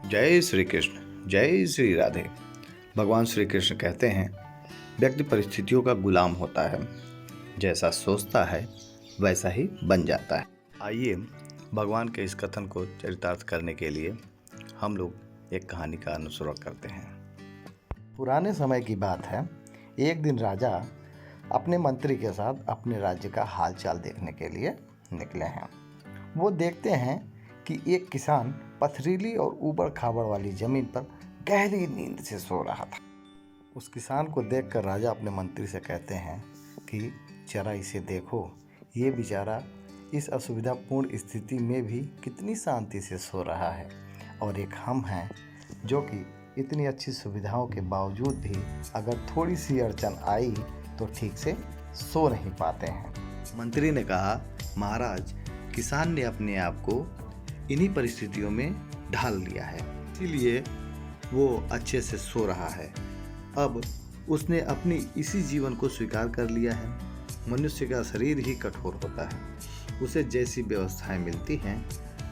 जय श्री कृष्ण, जय श्री राधे। भगवान श्री कृष्ण कहते हैं, व्यक्ति परिस्थितियों का गुलाम होता है, जैसा सोचता है वैसा ही बन जाता है। आइए भगवान के इस कथन को चरितार्थ करने के लिए हम लोग एक कहानी का अनुसरण करते हैं। पुराने समय की बात है। एक दिन राजा अपने मंत्री के साथ अपने राज्य का हालचाल देखने के लिए निकले हैं। वो देखते हैं कि एक किसान पथरीली और ऊबड़ खाबड़ वाली जमीन पर गहरी नींद से सो रहा था। उस किसान को देखकर राजा अपने मंत्री से कहते हैं कि जरा इसे देखो, ये बेचारा इस असुविधापूर्ण स्थिति में भी कितनी शांति से सो रहा है, और एक हम हैं जो कि इतनी अच्छी सुविधाओं के बावजूद भी अगर थोड़ी सी अड़चन आई तो ठीक से सो नहीं पाते हैं। मंत्री ने कहा, महाराज, किसान ने अपने आप को इन्हीं परिस्थितियों में ढाल लिया है, इसीलिए वो अच्छे से सो रहा है। अब उसने अपनी इसी जीवन को स्वीकार कर लिया है। मनुष्य का शरीर ही कठोर होता है, उसे जैसी व्यवस्थाएं मिलती हैं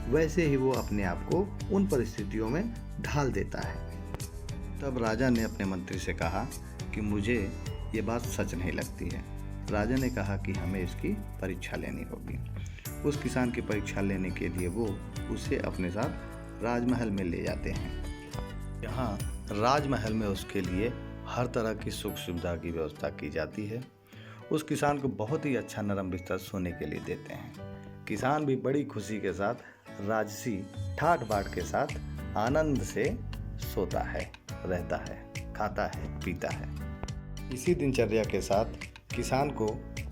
वैसे ही वो अपने आप को उन परिस्थितियों में ढाल देता है। तब राजा ने अपने मंत्री से कहा कि मुझे ये बात सच नहीं लगती है। राजा ने कहा कि हमें इसकी परीक्षा लेनी होगी। उस किसान की परीक्षा लेने के लिए वो उसे अपने साथ राजमहल में ले जाते हैं। यहाँ राजमहल में उसके लिए हर तरह की सुख सुविधा की व्यवस्था की जाती है। उस किसान को बहुत ही अच्छा नरम बिस्तर सोने के लिए देते हैं। किसान भी बड़ी खुशी के साथ राजसी ठाट बाट के साथ आनंद से सोता है, रहता है, खाता है, पीता है। इसी दिनचर्या के साथ किसान को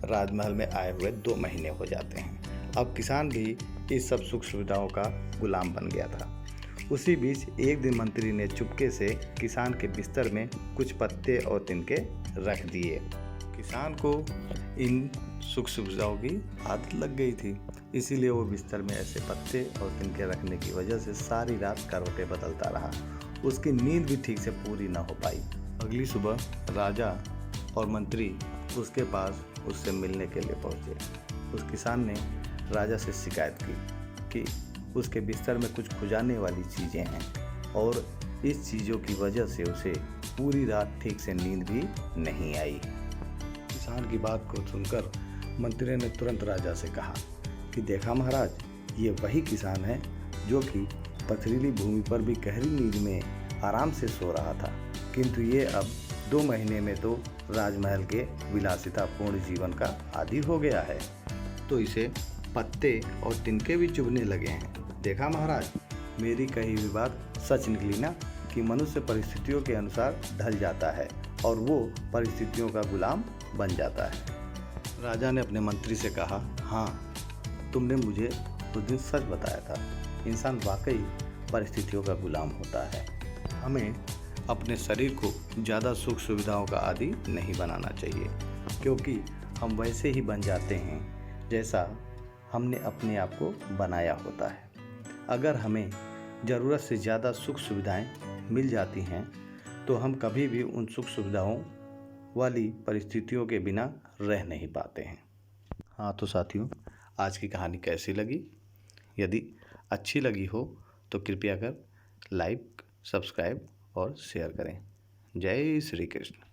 राजमहल में आए हुए 2 महीने हो जाते हैं। अब किसान भी इस सब सुख सुविधाओं का गुलाम बन गया था। उसी बीच एक दिन मंत्री ने चुपके से किसान के बिस्तर में कुछ पत्ते और तिनके रख दिए। किसान को इन सुख सुविधाओं की आदत लग गई थी, इसीलिए वो बिस्तर में ऐसे पत्ते और तिनके रखने की वजह से सारी रात करवटें बदलता रहा। उसकी नींद भी ठीक से पूरी न हो पाई। अगली सुबह राजा और मंत्री उसके पास उससे मिलने के लिए पहुंचे। उस किसान ने राजा से शिकायत की कि उसके बिस्तर में कुछ खुजाने वाली चीज़ें हैं और इस चीज़ों की वजह से उसे पूरी रात ठीक से नींद भी नहीं आई। किसान की बात को सुनकर मंत्री ने तुरंत राजा से कहा कि देखा महाराज, ये वही किसान है जो कि पथरीली भूमि पर भी गहरी नींद में आराम से सो रहा था, किंतु ये अब 2 महीने में तो राजमहल के विलासितापूर्ण जीवन का आदी हो गया है, तो इसे पत्ते और तिनके भी चुभने लगे हैं। देखा महाराज, मेरी कही हुई बात सच निकली ना, कि मनुष्य परिस्थितियों के अनुसार ढल जाता है और वो परिस्थितियों का गुलाम बन जाता है। राजा ने अपने मंत्री से कहा, हाँ, तुमने मुझे उस दिन सच बताया था। इंसान वाकई परिस्थितियों का गुलाम होता है। हमें अपने शरीर को ज़्यादा सुख सुविधाओं का आदी नहीं बनाना चाहिए, क्योंकि हम वैसे ही बन जाते हैं जैसा हमने अपने आप को बनाया होता है। अगर हमें ज़रूरत से ज़्यादा सुख सुविधाएं मिल जाती हैं तो हम कभी भी उन सुख सुविधाओं वाली परिस्थितियों के बिना रह नहीं पाते हैं। हाँ तो साथियों, आज की कहानी कैसी लगी? यदि अच्छी लगी हो तो कृपया कर लाइक, सब्सक्राइब और शेयर करें। जय श्री कृष्ण।